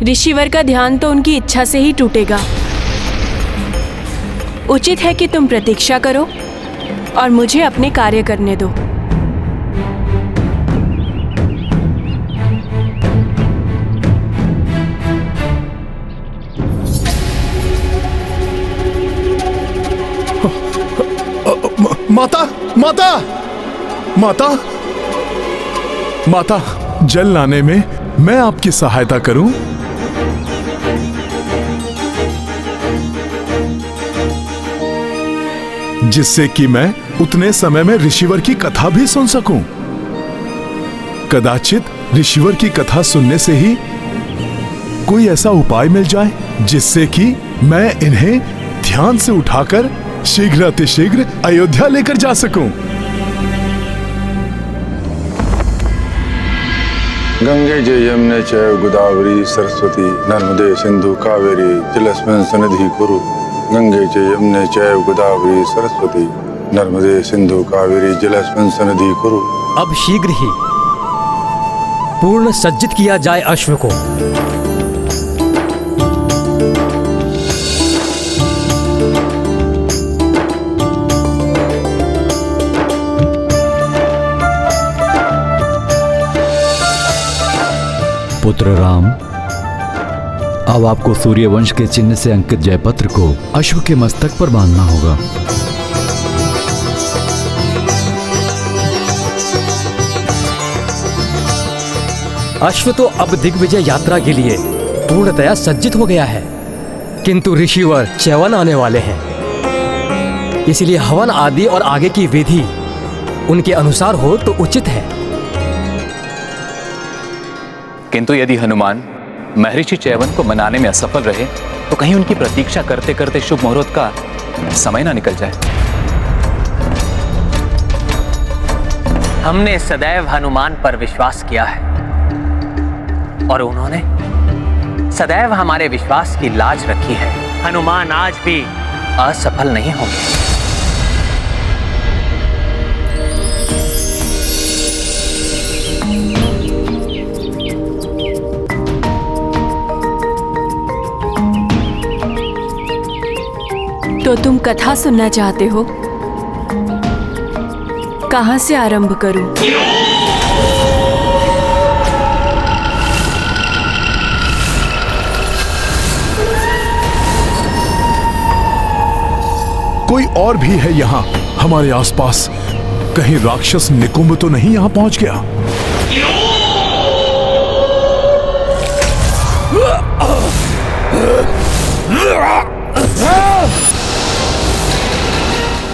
ऋषिवर का ध्यान तो उनकी इच्छा से ही टूटेगा। उचित है कि तुम प्रतीक्षा करो और मुझे अपने कार्य करने दो। माता, माता, माता, माता, जल लाने में मैं आपकी सहायता करूं? जिससे कि मैं उतने समय में ऋषिवर की कथा भी सुन सकूं। कदाचित ऋषिवर की कथा सुनने से ही कोई ऐसा उपाय मिल जाए जिससे कि मैं इन्हें ध्यान से उठाकर शीघ्र अतिशीघ्र अयोध्या लेकर जा सकूं। गंगे च यमुने चैव गोदावरी सरस्वती नर्मदे सिंधु कावेरी जलेस्मिन् सन्निधिं कुरु। गंगे च यमुने चैव गोदावरी सरस्वती नर्मदे सिंधु कावेरी जलेस्मिन् सन्निधिं कुरु। अब शीघ्र ही पूर्ण सज्जित किया जाए अश्व को। पुत्र राम, अब आपको सूर्यवंश के चिन्ह से अंकित जयपत्र को अश्व के मस्तक पर बांधना होगा। अश्व तो अब दिग्विजय यात्रा के लिए पूर्णतया सज्जित हो गया है, किंतु ऋषिवर च्यवन आने वाले हैं, इसलिए हवन आदि और आगे की विधि उनके अनुसार हो तो उचित है। किंतु यदि हनुमान महर्षि च्यवन को मनाने में असफल रहे तो कहीं उनकी प्रतीक्षा करते करते शुभ मुहूर्त का समय ना निकल जाए। हमने सदैव हनुमान पर विश्वास किया है और उन्होंने सदैव हमारे विश्वास की लाज रखी है। हनुमान आज भी असफल नहीं होंगे। तो तुम कथा सुनना चाहते हो? कहां से आरंभ करूं? कोई और भी है यहाँ हमारे आसपास? कहीं राक्षस निकुंभ तो नहीं यहाँ पहुंच गया?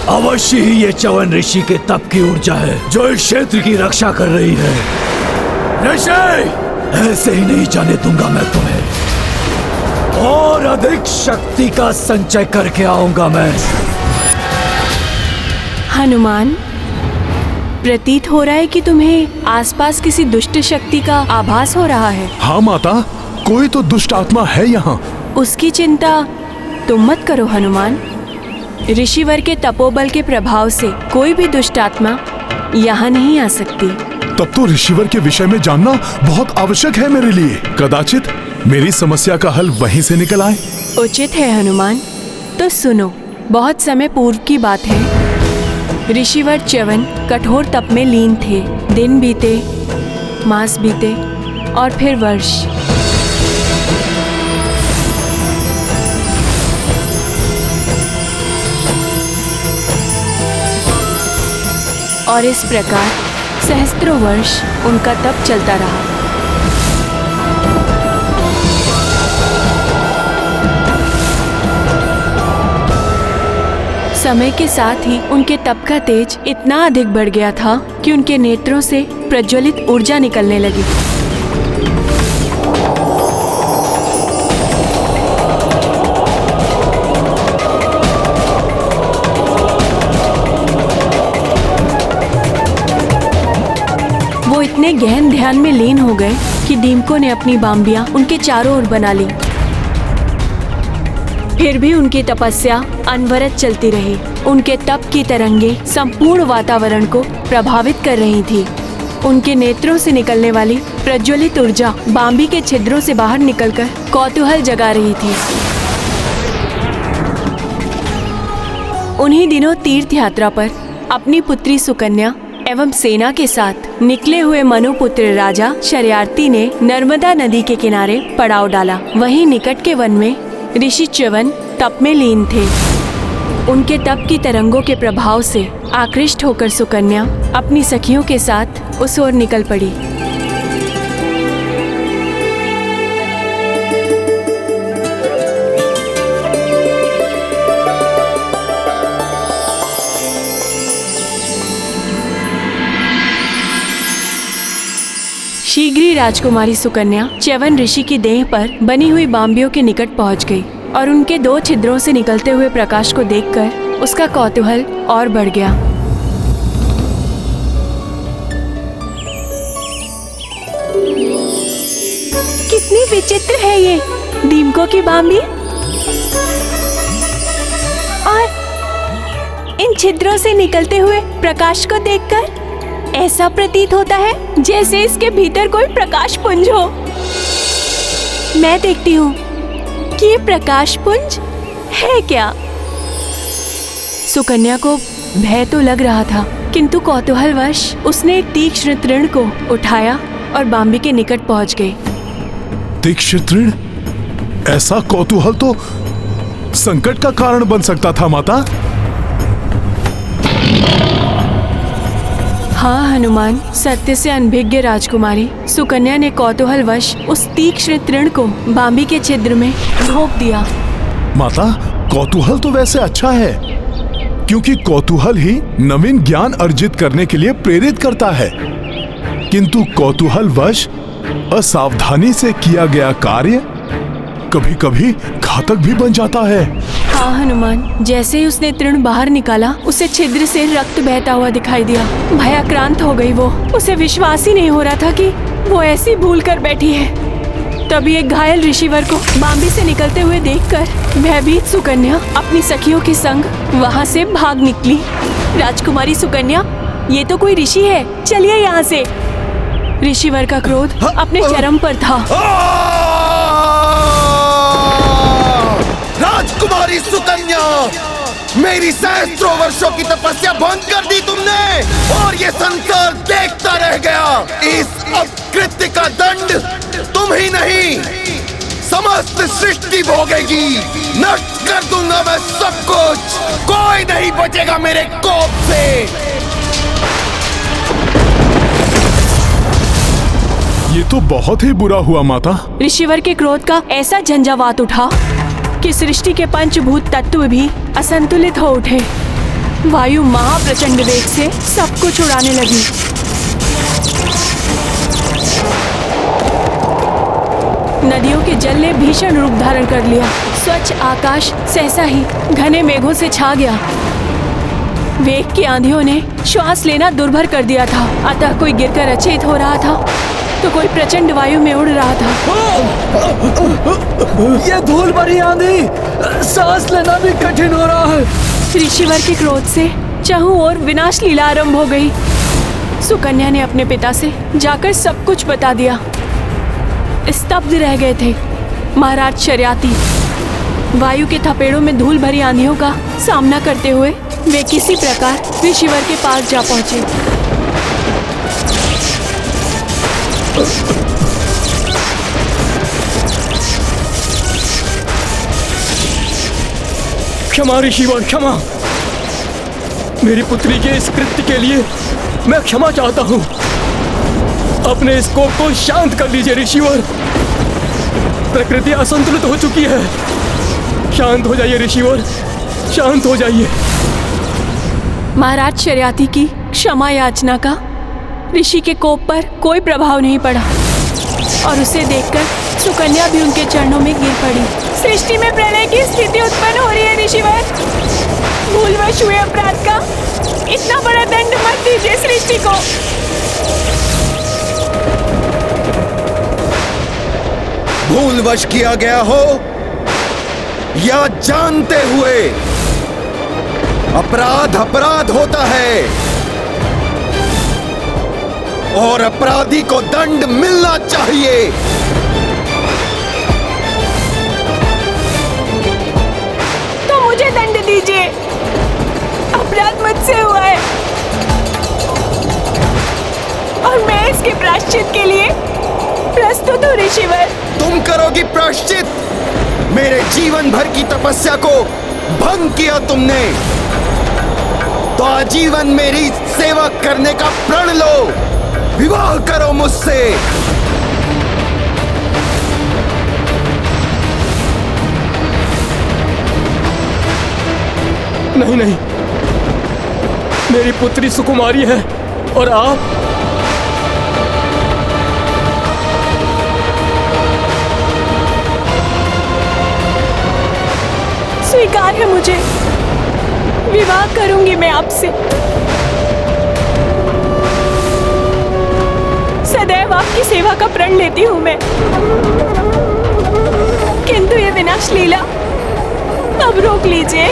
अवश्य ही ये च्यवन ऋषि के तप की ऊर्जा है जो इस क्षेत्र की रक्षा कर रही है। ऋषि, ऐसे ही नहीं जाने दूंगा मैं तुम्हें, और अधिक शक्ति का संचय करके आऊंगा मैं। हनुमान, प्रतीत हो रहा है कि तुम्हें आसपास किसी दुष्ट शक्ति का आभास हो रहा है। हाँ माता, कोई तो दुष्ट आत्मा है यहाँ। उसकी चिंता तुम मत करो हनुमान। ऋषिवर के तपोबल के प्रभाव से कोई भी दुष्ट आत्मा यहाँ नहीं आ सकती। तब तो ऋषिवर के विषय में जानना बहुत आवश्यक है मेरे लिए। कदाचित मेरी समस्या का हल वहीं से निकल आए। उचित है हनुमान। तो सुनो, बहुत समय पूर्व की बात है। ऋषिवर च्यवन कठोर तप में लीन थे। दिन बीते, मास बीते और फिर वर्ष। और इस प्रकार सहस्त्रों वर्ष उनका तप चलता रहा। समय के साथ ही उनके तप का तेज इतना अधिक बढ़ गया था कि उनके नेत्रों से प्रज्वलित ऊर्जा निकलने लगी। वो इतने गहन ध्यान में लीन हो गए कि दीमकों ने अपनी बांबियां उनके चारों ओर बना ली। फिर भी उनकी तपस्या अनवरत चलती रही। उनके तप की तरंगे संपूर्ण वातावरण को प्रभावित कर रही थी उनके नेत्रों से निकलने वाली प्रज्वलित ऊर्जा बाम्बी के छिद्रों से बाहर निकलकर कौतूहल जगा रही थी। उन्हीं दिनों तीर्थ यात्रा पर अपनी पुत्री सुकन्या एवं सेना के साथ निकले हुए मनुपुत्र राजा शर्यार्थी ने नर्मदा नदी के किनारे पड़ाव डाला। वहीं निकट के वन में ऋषि च्यवन तप में लीन थे। उनके तप की तरंगों के प्रभाव से आकृष्ट होकर सुकन्या अपनी सखियों के साथ उस ओर निकल पड़ी। शीघ्र ही राजकुमारी सुकन्या च्यवन ऋषि की देह पर बनी हुई बाम्बियों के निकट पहुंच गई और उनके 2 छिद्रों से निकलते हुए प्रकाश को देखकर उसका कौतूहल और बढ़ गया। कितनी विचित्र है ये दीमकों की बाम्बी, और इन छिद्रों से निकलते हुए प्रकाश को देखकर ऐसा प्रतीत होता है जैसे इसके भीतर कोई प्रकाश पुंज हो। मैं देखती हूँ कि ये प्रकाश पुंज है क्या। सुकन्या को भय तो लग रहा था, किंतु कौतूहलवश उसने एक तीक्ष्ण तृण को उठाया और बाम्बी के निकट पहुंच गई। तीक्ष्ण तृण? ऐसा कौतूहल तो संकट का कारण बन सकता था माता। हाँ हनुमान, सत्य से अनभिज्ञ राजकुमारी सुकन्या ने कौतूहलवश उस तीक्ष्ण तृण को बाम्बी के छिद्र में ढोक दिया। माता, कौतूहल तो वैसे अच्छा है, क्योंकि कौतूहल ही नवीन ज्ञान अर्जित करने के लिए प्रेरित करता है। किंतु कौतूहलवश असावधानी से किया गया कार्य कभी कभी घातक भी बन जाता है। हाँ हनुमान, जैसे ही उसने तृण बाहर निकाला उसे छिद्र से रक्त बहता हुआ दिखाई दिया। भयाक्रांत हो गई वो। उसे विश्वास ही नहीं हो रहा था कि वो ऐसी भूल कर बैठी है। तभी एक घायल ऋषिवर को बाम्बी से निकलते हुए देखकर भयभीत सुकन्या अपनी सखियों के संग वहाँ से भाग निकली। राजकुमारी सुकन्या, ये तो कोई ऋषि है, चलिए यहाँ से। ऋषिवर का क्रोध अपने चरम पर था। राजकुमारी सुकन्या, मेरी सहस्त्रों वर्षों की तपस्या भंग कर दी तुमने, और ये संसार देखता रह गया। इस अपकृत्य का दंड तुम ही नहीं, समस्त सृष्टि भोगेगी। नष्ट कर दूंगा मैं सब कुछ, कोई नहीं बचेगा मेरे कोप से। ये तो बहुत ही बुरा हुआ माता। ऋषिवर के क्रोध का ऐसा झंझावात उठा कि सृष्टि के पंचभूत तत्व भी असंतुलित हो उठे। वायु महाप्रचंड वेग से सब कुछ उड़ाने लगी। नदियों के जल ने भीषण रूप धारण कर लिया। स्वच्छ आकाश सहसा ही घने मेघों से छा गया। वेग की आंधियों ने श्वास लेना दुर्भर कर दिया था। अतः कोई गिरकर अचेत हो रहा था तो कोई प्रचंड वायु में उड़ रहा था। ये धूल भरी आंधी, सांस लेना भी कठिन हो रहा है। ऋषिवर के क्रोध से चारों ओर विनाश लीला आरंभ हो गई। सुकन्या ने अपने पिता से जाकर सब कुछ बता दिया। स्तब्ध रह गए थे महाराज शर्याती। वायु के थपेड़ों में धूल भरी आंधियों का सामना करते हुए वे किसी प्रकार ऋषिवर के पास जा पहुंचे। क्षमा ऋषिवर, क्षमा। मेरी पुत्री के इस कृत्य के लिए मैं क्षमा चाहता हूँ। अपने इस कोप को शांत कर लीजिए ऋषिवर। प्रकृति असंतुलित हो चुकी है। शांत हो जाइए ऋषिवर, शांत हो जाइए। महाराज शर्याती की क्षमा याचना का ऋषि के कोप पर कोई प्रभाव नहीं पड़ा और उसे देखकर सुकन्या भी उनके चरणों में गिर पड़ी। सृष्टि में प्रलय की स्थिति उत्पन्न हो रही है ऋषिवर। भूलवश हुए अपराध का इतना बड़ा दंड मत दीजिए सृष्टि को। भूलवश किया गया हो या जानते हुए, अपराध अपराध होता है। और अपराधी को दंड मिलना चाहिए। तो मुझे दंड दीजिए, अपराध मुझसे हुआ है और मैं इसके प्रायश्चित के लिए प्रस्तुत हूँ ऋषिवर। तुम करोगी प्रायश्चित? मेरे जीवन भर की तपस्या को भंग किया तुमने, तो आजीवन मेरी सेवा करने का प्रण लो, विवाह करो मुझसे। नहीं नहीं, मेरी पुत्री सुकुमारी है और आप स्वीकार है मुझे, विवाह करूंगी मैं आपसे। सदैव आपकी सेवा का प्रण लेती हूं मैं, किंतु ये विनाश लीला अब रोक लीजिए।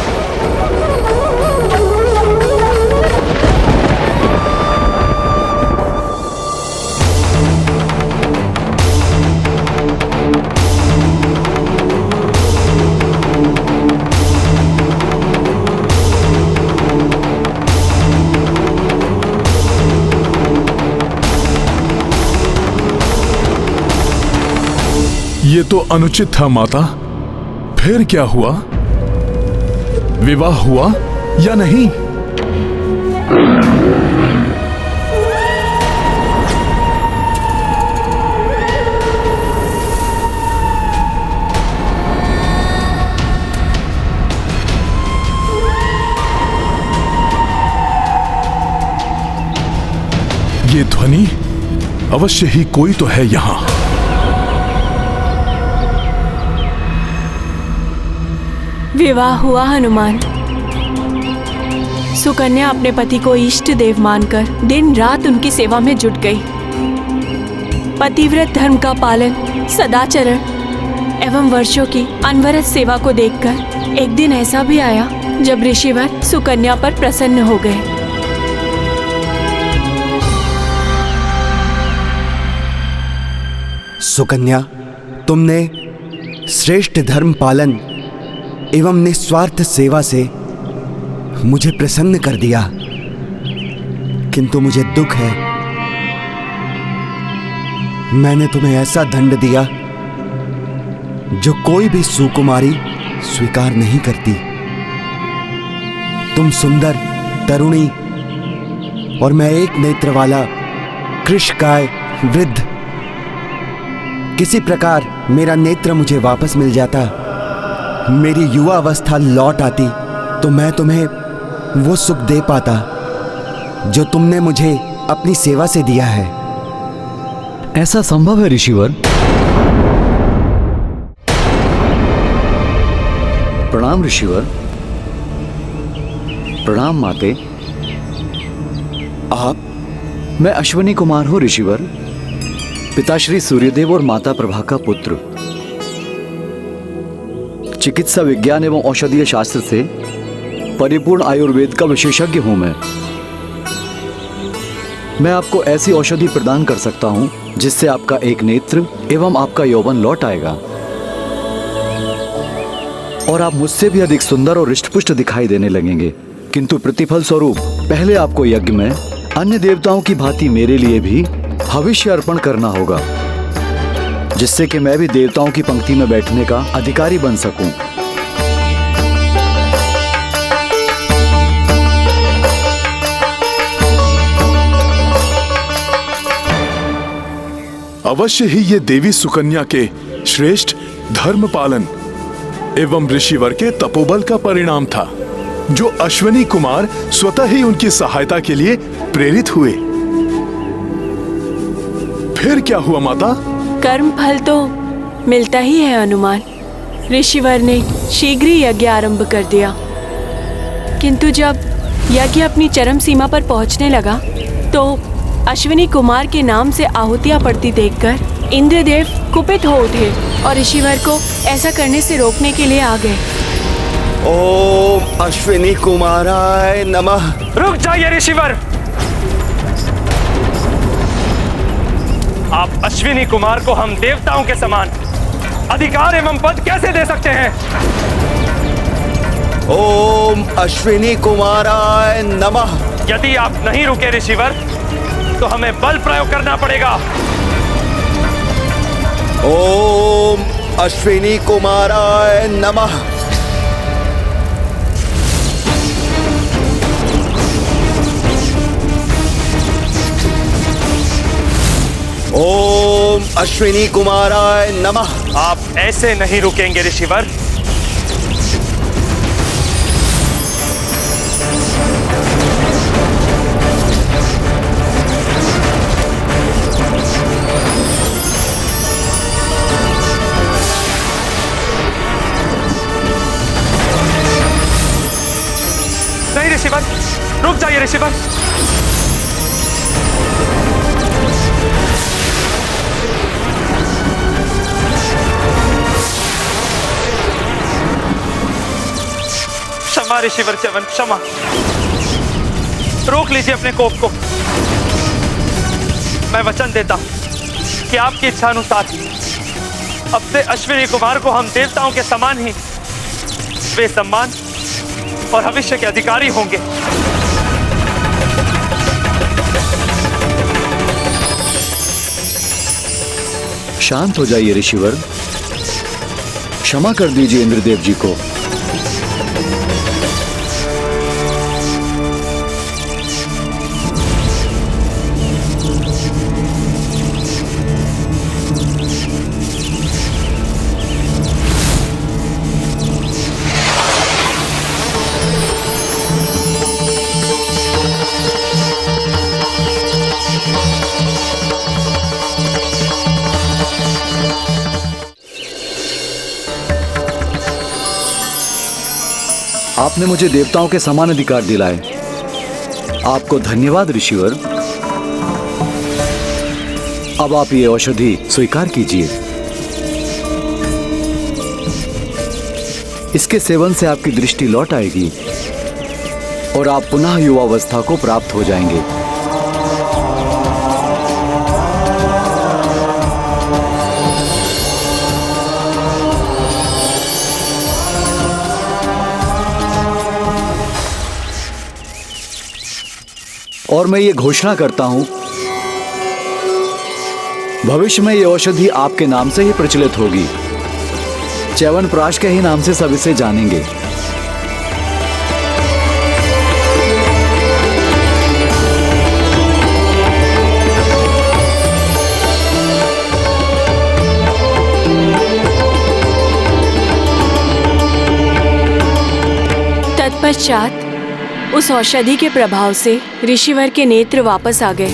ये तो अनुचित था माता। फिर क्या हुआ? विवाह हुआ या नहीं? ये ध्वनि अवश्य ही कोई तो है यहां। विवाह हुआ हनुमान। सुकन्या अपने पति को इष्ट देव मानकर दिन रात उनकी सेवा में जुट गई। पतिव्रत धर्म का पालन, सदाचरण एवं वर्षों की अनवरत सेवा को देखकर एक दिन ऐसा भी आया जब ऋषिवर सुकन्या पर प्रसन्न हो गए। सुकन्या, तुमने श्रेष्ठ धर्म पालन एवं निस्वार्थ सेवा से मुझे प्रसन्न कर दिया, किंतु मुझे दुख है, मैंने तुम्हें ऐसा दंड दिया जो कोई भी सुकुमारी स्वीकार नहीं करती। तुम सुंदर तरुणी और मैं एक नेत्र वाला कृशकाय वृद्ध। किसी प्रकार मेरा नेत्र मुझे वापस मिल जाता, मेरी युवा अवस्था लौट आती, तो मैं तुम्हें वो सुख दे पाता जो तुमने मुझे अपनी सेवा से दिया है। ऐसा संभव है ऋषिवर? प्रणाम ऋषिवर। प्रणाम माते। आप? मैं अश्विनी कुमार हूं ऋषिवर, पिताश्री सूर्यदेव और माता प्रभा का पुत्र। चिकित्सा विज्ञान एवं औषधीय शास्त्र से परिपूर्ण आयुर्वेद का विशेषज्ञ हूं मैं आपको ऐसी औषधि प्रदान कर सकता हूं जिससे आपका एक नेत्र एवं आपका यौवन लौट आएगा और आप मुझसे भी अधिक सुंदर और हृष्टपुष्ट दिखाई देने लगेंगे। किंतु प्रतिफल स्वरूप पहले आपको यज्ञ में अन्य देवताओं की भांति मेरे लिए भी हविष्य अर्पण करना होगा, जिससे कि मैं भी देवताओं की पंक्ति में बैठने का अधिकारी बन सकूं। अवश्य ही ये देवी सुकन्या के श्रेष्ठ धर्म पालन एवं ऋषिवर के तपोबल का परिणाम था, जो अश्विनी कुमार स्वतः ही उनकी सहायता के लिए प्रेरित हुए। फिर क्या हुआ माता? कर्म फल तो मिलता ही है हनुमान। ऋषिवर ने शीघ्र ही यज्ञ आरंभ कर दिया, किंतु जब यज्ञ अपनी चरम सीमा पर पहुंचने लगा तो अश्विनी कुमार के नाम से आहुतियां पड़ती देखकर इंद्रदेव कुपित हो उठे और ऋषिवर को ऐसा करने से रोकने के लिए आ गए। ओम अश्विनी कुमाराय नमः। रुक जाइए ऋषिवर। आप अश्विनी कुमार को हम देवताओं के समान अधिकार एवं पद कैसे दे सकते हैं? ओम अश्विनी कुमाराय नमः। यदि आप नहीं रुके ऋषिवर, तो हमें बल प्रयोग करना पड़ेगा। ओम अश्विनी कुमाराय नमः। ओम अश्विनी कुमाराय नमः। आप ऐसे नहीं रुकेंगे ऋषिवर। नहीं ऋषिवर, रुक जाइए ऋषिवर। क्षमा ऋषिवर च्यवन, क्षमा। रोक लीजिए अपने कोप को। मैं वचन देता हूं कि आपकी इच्छा अनुसार अब से अश्विनी कुमार को हम देवताओं के समान ही वे सम्मान और भविष्य के अधिकारी होंगे। शांत हो जाइए ऋषिवर, क्षमा कर दीजिए इंद्रदेव जी को। आपने मुझे देवताओं के समान अधिकार दिलाए। आपको धन्यवाद ऋषिवर। अब आप ये औषधि स्वीकार कीजिए। इसके सेवन से आपकी दृष्टि लौट आएगी और आप पुनः युवावस्था को प्राप्त हो जाएंगे। और मैं ये घोषणा करता हूं, भविष्य में ये औषधि आपके नाम से ही प्रचलित होगी। च्यवनप्राश के ही नाम से सब इसे जानेंगे। तत्पश्चात उस औषधि के प्रभाव से ऋषिवर के नेत्र वापस आ गए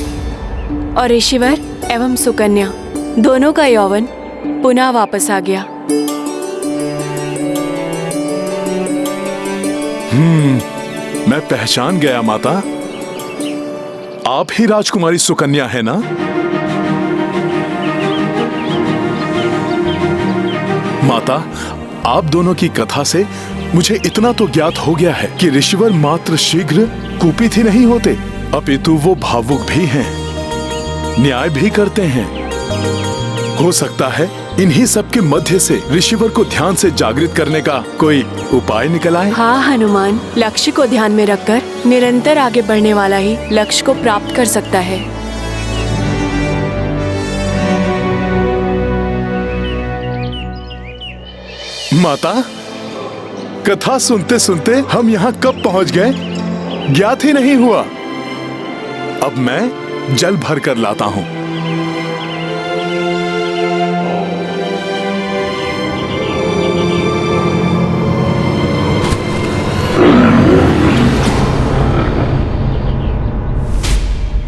और ऋषिवर एवं सुकन्या दोनों का यौवन पुनः वापस आ गया। मैं पहचान गया माता, आप ही राजकुमारी सुकन्या है ना? माता, आप दोनों की कथा से मुझे इतना तो ज्ञात हो गया है कि ऋषिवर मात्र शीघ्र कुपित ही नहीं होते, अपितु वो भावुक भी हैं, न्याय भी करते हैं। हो सकता है इन्हीं सब के मध्य से ऋषिवर को ध्यान से जागृत करने का कोई उपाय निकल आए। हाँ हनुमान, लक्ष्य को ध्यान में रखकर निरंतर आगे बढ़ने वाला ही लक्ष्य को प्राप्त कर सकता है। माता, कथा सुनते सुनते हम यहाँ कब पहुँच गए ज्ञात ही नहीं हुआ। अब मैं जल भर कर लाता हूँ।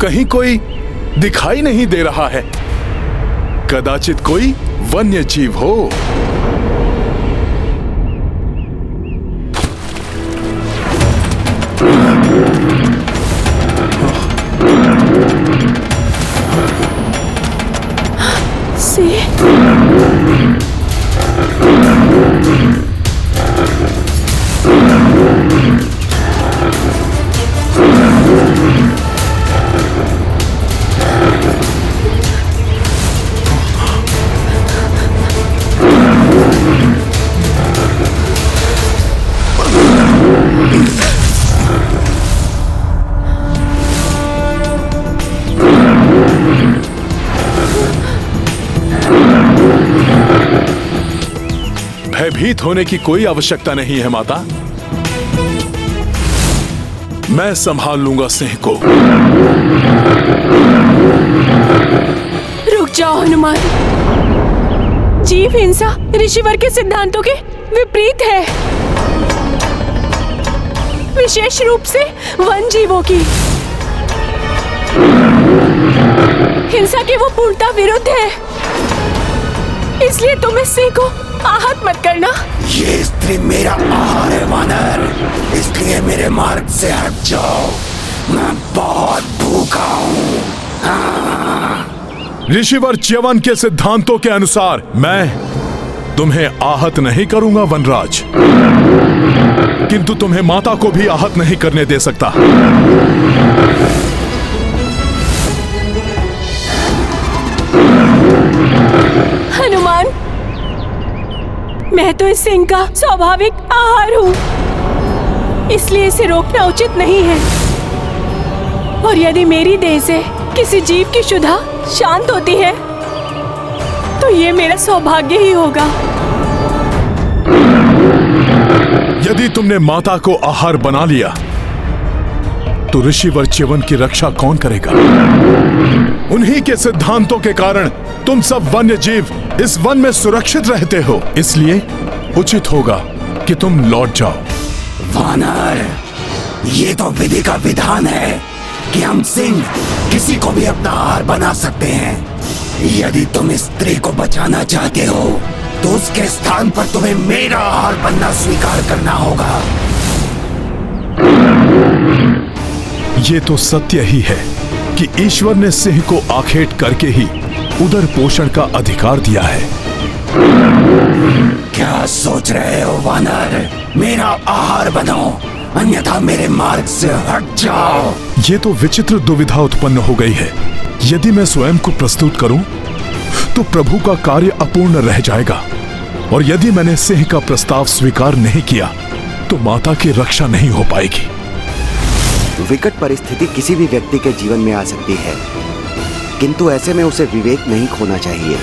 कहीं कोई दिखाई नहीं दे रहा है। कदाचित कोई वन्य जीव हो। भयभीत होने की कोई आवश्यकता नहीं है माता। मैं संभाल लूंगा सिंह को। रुक जाओ हनुमान। जीव हिंसा ऋषिवर के सिद्धांतों के विपरीत है, विशेष रूप से वन जीवों की। हिंसा के वो पूर्णता विरुद्ध है, इसलिए तुम इस सिंह को आहत मत करना। ये स्त्री मेरा आहार है वानर, इसलिए मेरे मार्ग से हट जाओ। मैं बहुत भूखा हूँ। ऋषिवर च्यवन के सिद्धांतों के अनुसार मैं तुम्हें आहत नहीं करूंगा वनराज, किंतु तुम्हें माता को भी आहत नहीं करने दे सकता। हनुमान, मैं तो इस सिंह का स्वाभाविक आहार हूँ, इसलिए इसे रोकना उचित नहीं है। और यदि मेरी देह से किसी जीव की क्षुधा शांत होती है तो ये मेरा सौभाग्य ही होगा। यदि तुमने माता को आहार बना लिया तो ऋषिवर च्यवन की रक्षा कौन करेगा? उन्हीं के सिद्धांतों के कारण तुम सब वन्य जीव इस वन में सुरक्षित रहते हो, इसलिए उचित होगा कि तुम लौट जाओ। वानर, ये तो विधि का विधान है कि हम सिंह किसी को भी अपना आहार बना सकते हैं। यदि तुम इस स्त्री को बचाना चाहते हो तो उसके स्थान पर तुम्हें मेरा आहार बनना स्वीकार करना होगा। ये तो सत्य ही है कि ईश्वर ने सिंह को आखेट करके ही उदर पोषण का अधिकार दिया है। क्या सोच रहे हो वानर? मेरा आहार बनो, अन्यथा मेरे मार्ग से हट जाओ। ये तो विचित्र दुविधा उत्पन्न हो गई है। यदि मैं स्वयं को प्रस्तुत करूं तो प्रभु का कार्य अपूर्ण रह जाएगा, और यदि मैंने सिंह का प्रस्ताव स्वीकार नहीं किया तो माता की रक्षा नहीं हो पाएगी। विकट परिस्थिति किसी भी व्यक्ति के जीवन में आ सकती है, किंतु ऐसे में उसे विवेक नहीं खोना चाहिए।